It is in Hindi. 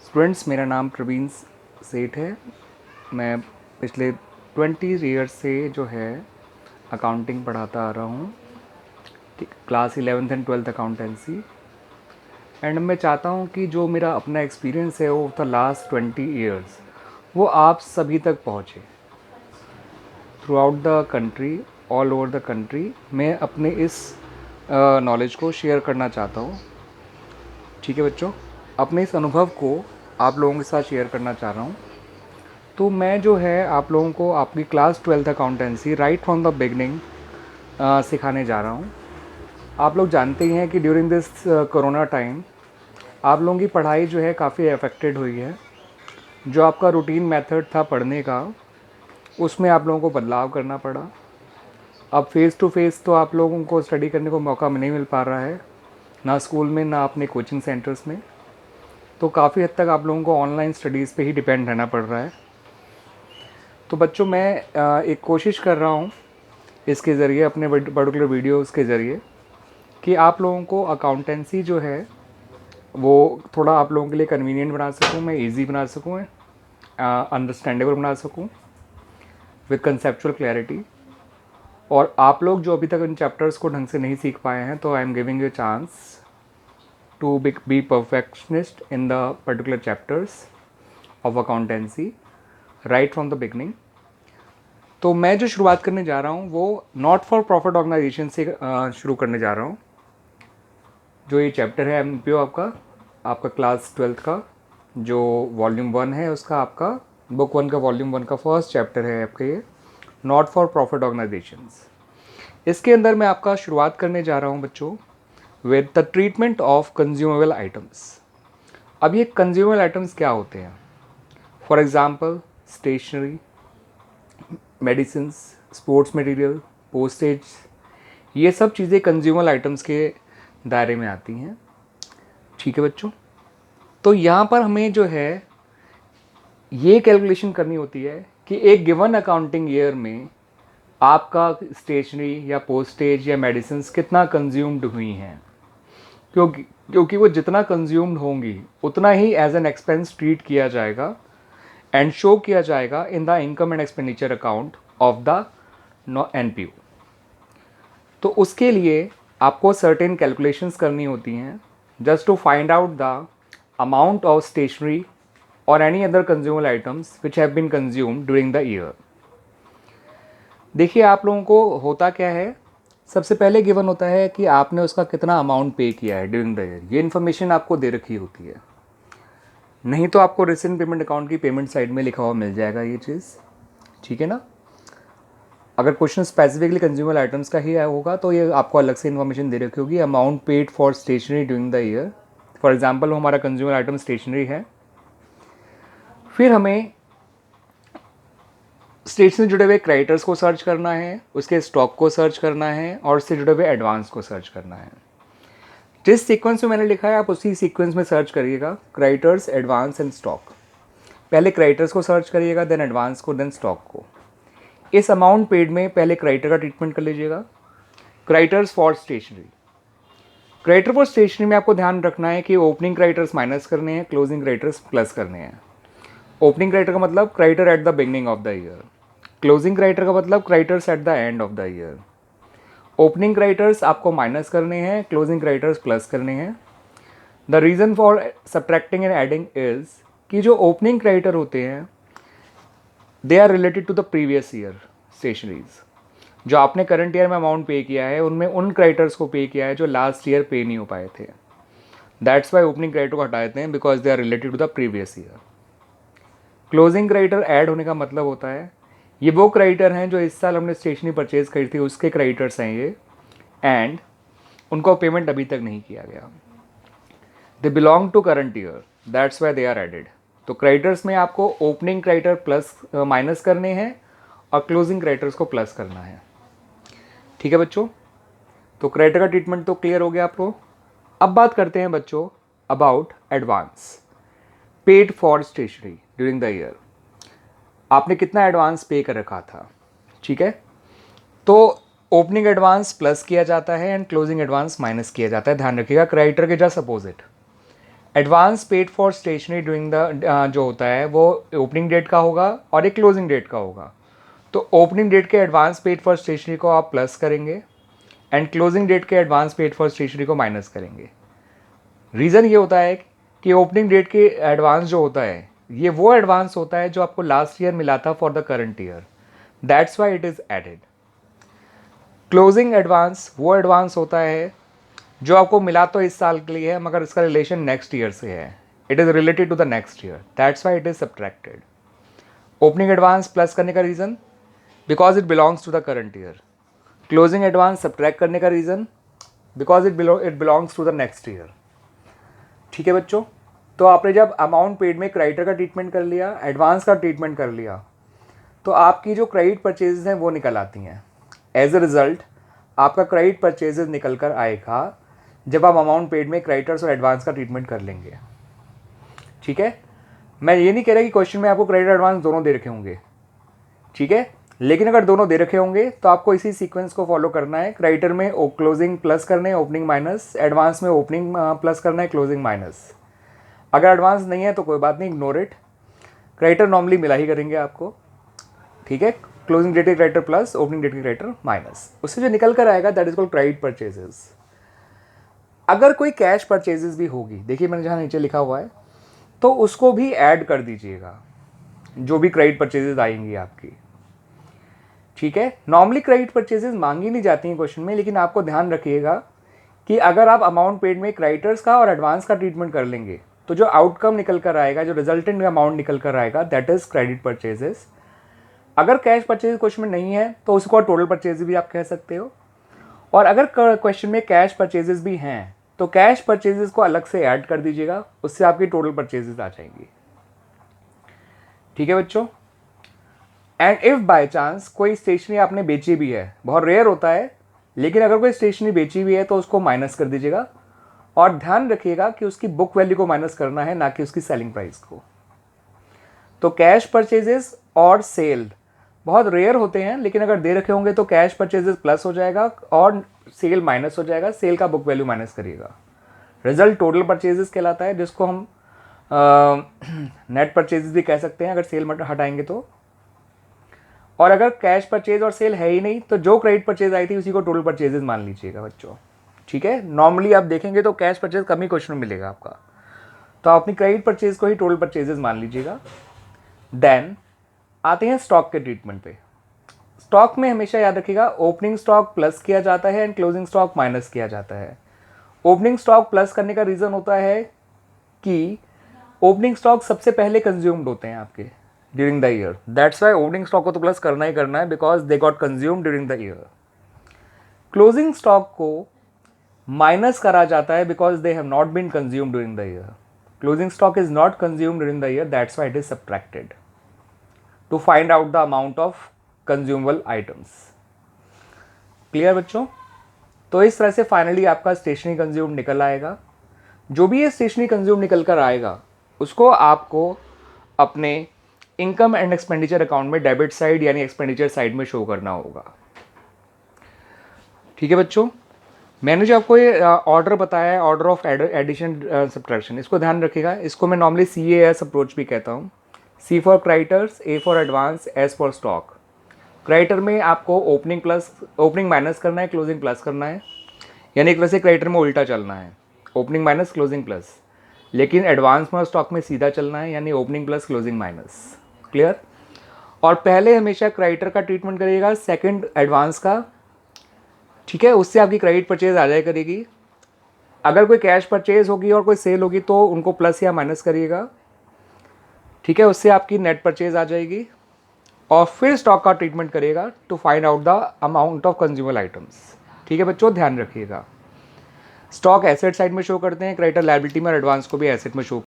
स्टूडेंट्स, मेरा नाम प्रवीण सेठ है। मैं पिछले 20 ईयर्स से जो है अकाउंटिंग पढ़ाता आ रहा हूँ। Class 11th and 12th accountancy. And मैं चाहता हूँ कि जो मेरा अपना एक्सपीरियंस है वो द लास्ट 20 ईयर्स वो आप सभी तक पहुँचे through out the country, all over the country. मैं अपने इस नॉलेज को शेयर करना चाहता हूँ। ठीक है बच्चों, अपने इस अनुभव को आप लोगों के साथ शेयर करना चाह रहा हूँ। तो मैं जो है आप लोगों को आपकी class 12th accountancy right from the beginning सिखाने जा रहा हूँ। आप लोग जानते ही हैं कि ड्यूरिंग दिस कोरोना टाइम आप लोगों की पढ़ाई जो है काफ़ी अफेक्टेड हुई है। जो आपका रूटीन मेथड था पढ़ने का, उसमें आप लोगों को बदलाव करना पड़ा। अब फेस टू फेस तो आप लोगों को स्टडी करने को मौका नहीं मिल पा रहा है, ना स्कूल में ना अपने कोचिंग सेंटर्स में। तो काफ़ी हद तक आप लोगों को ऑनलाइन स्टडीज़ पे ही डिपेंड रहना पड़ रहा है। तो बच्चों, मैं एक कोशिश कर रहा हूँ इसके ज़रिए, अपने पर्टिकुलर वीडियोस के ज़रिए, कि आप लोगों को अकाउंटेंसी जो है वो थोड़ा आप लोगों के लिए कन्वीनियंट बना सकूँ, मैं इजी बना सकूँ, अंडरस्टैंडेबल बना सकूँ विद कंसेप्चुअल क्लैरिटी। और आप लोग जो अभी तक इन चैप्टर्स को ढंग से नहीं सीख पाए हैं, तो I am giving you chance to be perfectionist in the particular chapters of accountancy right from the beginning. तो मैं जो शुरुआत करने जा रहा हूँ वो नॉट फॉर प्रॉफिट ऑर्गेनाइजेशन से शुरू करने जा रहा हूँ। जो ये चैप्टर है एमपीओ आपका क्लास 12th का जो वॉल्यूम 1 है, उसका आपका बुक 1 का वॉल्यूम 1 का फर्स्ट चैप्टर है आपका ये नॉट फॉर प्रॉफिट ऑर्गेनाइजेशंस। इसके अंदर मैं आपका शुरुआत करने जा रहा हूँ बच्चों with the treatment of consumable items. अब ये कंज्यूमेबल आइटम्स क्या होते हैं? For example stationery, medicines, sports material, postage, ये सब चीज़ें कंज्यूमर आइटम्स के दायरे में आती हैं। ठीक है बच्चों, तो यहाँ पर हमें जो है ये कैलकुलेशन करनी होती है कि एक गिवन अकाउंटिंग ईयर में आपका स्टेशनरी या पोस्टेज या मेडिसिन्स कितना कंज्यूम्ड हुई हैं। क्योंकि वो जितना कंज्यूम्ड होंगी उतना ही एज एन एक्सपेंस ट्रीट किया जाएगा एंड शो किया जाएगा in the income and expenditure account of the NPO. तो उसके लिए आपको सर्टेन कैलकुलेशंस करनी होती हैं just to find out the amount of stationery और any other consumer items which have been consumed during the year. देखिए, आप लोगों को होता क्या है, सबसे पहले गिवन होता है कि आपने उसका कितना अमाउंट पे किया है ड्यूरिंग द ईयर। ये इन्फॉर्मेशन आपको दे रखी होती है, नहीं तो आपको रिसेंट पेमेंट अकाउंट की पेमेंट साइड में लिखा हुआ मिल जाएगा ये चीज़। ठीक है ना? अगर क्वेश्चन स्पेसिफिकली कंज्यूमर आइटम्स का ही होगा तो ये आपको अलग से इन्फॉर्मेशन दे रखी होगी। Amount paid for stationery during the year, for example हमारा कंज्यूमर आइटम स्टेशनरी है। फिर हमें स्टेशनरी जुड़े हुए क्रेडिटर्स को सर्च करना है, उसके स्टॉक को सर्च करना है और उससे जुड़े हुए एडवांस को सर्च करना है। जिस सीक्वेंस में मैंने लिखा है आप उसी सीक्वेंस में सर्च करिएगा, क्रेडिटर्स, एडवांस एंड स्टॉक। पहले क्रेडिटर्स को सर्च करिएगा, देन एडवांस को, देन स्टॉक को। इस अमाउंट पेड में पहले क्रेडिटर का ट्रीटमेंट कर लीजिएगा। Creditors for stationery, creditor for stationery में आपको ध्यान रखना है कि ओपनिंग क्रेडिटर्स माइनस करने हैं, क्लोजिंग क्रेडिटर्स प्लस करने हैं। ओपनिंग क्रेडिटर का मतलब creditor at the beginning of the year, closing creditor का मतलब creditors at the end of the year. Opening creditors आपको माइनस करने हैं, क्लोजिंग क्रेडिटर्स प्लस करने हैं। The reason for subtracting and adding is कि जो ओपनिंग क्रेडिटर होते हैं they are related to the previous year stationeries. जो आपने करंट ईयर में अमाउंट पे किया है उनमें उन क्रेडिटर्स को पे किया है जो लास्ट ईयर पे नहीं हो पाए थे। दैट्स वाई ओपनिंग क्रेडिटर को हटा देते हैं, because they are related to the previous year. Closing creditor add होने का मतलब होता है ये वो क्रेडिटर हैं जो इस साल हमने स्टेशनरी परचेज करी थी उसके क्रेडिटर्स हैं ये, एंड उनको पेमेंट अभी तक नहीं किया गया। They belong to current year, that's why they are added. तो क्रेडिटर्स में आपको ओपनिंग क्रेडिटर प्लस माइनस करने हैं और क्लोजिंग क्रेडिटर्स को प्लस करना है। ठीक है बच्चों, तो क्रेडिटर का ट्रीटमेंट तो क्लियर हो गया आपको। अब बात करते हैं बच्चों about advance paid for stationery during the year. आपने कितना एडवांस पे कर रखा था? ठीक है, तो ओपनिंग एडवांस प्लस किया जाता है एंड क्लोजिंग एडवांस माइनस किया जाता है। ध्यान रखिएगा, क्रेडिटर के just opposite. Advance paid for stationery during the जो होता है वो ओपनिंग डेट का होगा और एक क्लोजिंग डेट का होगा। तो ओपनिंग डेट के एडवांस पेड फॉर स्टेशनरी को आप प्लस करेंगे एंड क्लोजिंग डेट के एडवांस पेड फॉर स्टेशनरी को माइनस करेंगे। रीज़न ये होता है कि ओपनिंग डेट के एडवांस जो होता है ये वो एडवांस होता है जो आपको लास्ट ईयर मिला था for the current year, that's why it is added. Closing advance वो एडवांस होता है जो आपको मिला तो इस साल के लिए है मगर इसका रिलेशन नेक्स्ट ईयर से है, it is related to the next year, that's why it is subtracted. Opening advance plus करने का reason because it belongs to the current year, closing advance subtract करने का reason because it belongs to the next year. ठीक है बच्चों, तो आपने जब अमाउंट पेड में क्रेडिटर का ट्रीटमेंट कर लिया, एडवांस का ट्रीटमेंट कर लिया, तो आपकी जो क्रेडिट परचेजेस हैं वो निकल आती हैं। एज अ रिज़ल्ट आपका क्रेडिट परचेजेस निकल कर आएगा जब आप अमाउंट पेड में क्रेडिटर्स और एडवांस का ट्रीटमेंट कर लेंगे। ठीक है, मैं ये नहीं कह रहा कि क्वेश्चन में आपको क्रेडिट एडवांस दोनों दे रखे होंगे, ठीक है, लेकिन अगर दोनों दे रखे होंगे तो आपको इसी सीक्वेंस को फॉलो करना है। क्रेडिटर में क्लोजिंग प्लस करने हैं, ओपनिंग माइनस, एडवांस में ओपनिंग प्लस करना है, क्लोजिंग माइनस। अगर एडवांस नहीं है तो कोई बात नहीं, इग्नोर इट, क्रेडिटर नॉर्मली मिला ही करेंगे आपको। ठीक है, क्लोजिंग डेट के क्रेडिटर प्लस, ओपनिंग डेट के क्रेडिटर माइनस, उससे जो निकल कर आएगा that is called credit purchases. अगर कोई कैश परचेजेस भी होगी, देखिए मैंने जहाँ नीचे लिखा हुआ है, तो उसको भी ऐड कर दीजिएगा जो भी क्रेडिट परचेजेस आएंगी आपकी। ठीक है, नॉर्मली क्रेडिट परचेजेस मांगी नहीं जाती हैं क्वेश्चन में, लेकिन आपको ध्यान रखिएगा कि अगर आप अमाउंट पेड में क्रेडिटर्स का और एडवांस का ट्रीटमेंट कर लेंगे तो जो आउटकम निकल कर आएगा, जो रिजल्टेंट अमाउंट निकल कर आएगा, दैट इज क्रेडिट परचेजेस। अगर कैश परचेज क्वेश्चन में नहीं है तो उसको टोटल परचेज भी आप कह सकते हो, और अगर क्वेश्चन में कैश परचेजेस भी हैं तो कैश परचेजेस को अलग से ऐड कर दीजिएगा, उससे आपकी टोटल परचेजेस आ जाएंगी। ठीक है बच्चों, एंड इफ बाय चांस कोई स्टेशनरी आपने बेची भी है, बहुत रेयर होता है, लेकिन अगर कोई स्टेशनरी बेची भी है तो उसको माइनस कर दीजिएगा, और ध्यान रखिएगा कि उसकी बुक वैल्यू को माइनस करना है, ना कि उसकी सेलिंग प्राइस को। तो कैश परचेजेस और सेल बहुत रेयर होते हैं, लेकिन अगर दे रखे होंगे तो कैश परचेजेस प्लस हो जाएगा और सेल माइनस हो जाएगा, सेल का बुक वैल्यू माइनस करिएगा। रिजल्ट टोटल परचेजेस कहलाता है, जिसको हम नेट परचेजेस भी कह सकते हैं अगर सेल हटाएंगे तो। और अगर कैश परचेज और सेल है ही नहीं तो जो क्रेडिट परचेज आई थी उसी को टोटल परचेजेस मान लीजिएगा बच्चों। ठीक है, नॉर्मली आप देखेंगे तो कैश परचेज कम ही क्वेश्चन मिलेगा आपका, तो आप अपनी क्रेडिट परचेज को ही टोटल परचेजेस मान लीजिएगा। देन आते हैं स्टॉक के ट्रीटमेंट पे। स्टॉक में हमेशा याद रखिएगा ओपनिंग स्टॉक प्लस किया जाता है एंड क्लोजिंग स्टॉक माइनस किया जाता है। ओपनिंग स्टॉक प्लस करने का रीज़न होता है कि ओपनिंग स्टॉक सबसे पहले कंज्यूम्ड होते हैं आपके during the year, that's why opening stock को तो प्लस करना ही करना है because they got consumed during the year. Closing stock को माइनस करा जाता है because they have not been consumed during the year. Closing stock is not consumed during the year, that's why it is subtracted to find out the amount of consumable items. Clear बच्चों? तो इस तरह से फाइनली आपका स्टेशनरी कंज्यूम निकल आएगा। जो भी ये स्टेशनरी कंज्यूम निकल कर आएगा उसको आपको अपने इनकम एंड एक्सपेंडिचर अकाउंट में डेबिट साइड यानी एक्सपेंडिचर साइड में शो करना होगा। ठीक है बच्चों, मैंने जो आपको ये ऑर्डर बताया है, ऑर्डर ऑफ एडिशन सब्ट्रैक्शन, इसको ध्यान रखिएगा। इसको मैं नॉर्मली CAS अप्रोच भी कहता हूँ। C for creditors, A for advance, S for stock. Creditor में आपको ओपनिंग माइनस करना है, क्लोजिंग प्लस करना है, यानी एक तरह से क्रेडिटर में उल्टा चलना है, ओपनिंग माइनस क्लोजिंग प्लस। लेकिन एडवांस में और स्टॉक में सीधा चलना है, यानी opening plus closing minus. Clear? और पहले हमेशा क्रेडिटर का ट्रीटमेंट करिएगा, सेकंड एडवांस का। ठीक है, उससे आपकी क्रेडिट परचेज आ जाए करेगी। अगर कोई कैश परचेज होगी और कोई सेल होगी तो उनको प्लस या माइनस करिएगा। ठीक है, उससे आपकी नेट परचेज आ जाएगी। और फिर स्टॉक का ट्रीटमेंट करिएगा to find out the amount of consumable items. ठीक है बच्चों, ध्यान रखिएगा। स्टॉक एसेट साइड में शो करते हैं, क्रेडिटर लायबिलिटी में, और एडवांस को भी एसेट में शो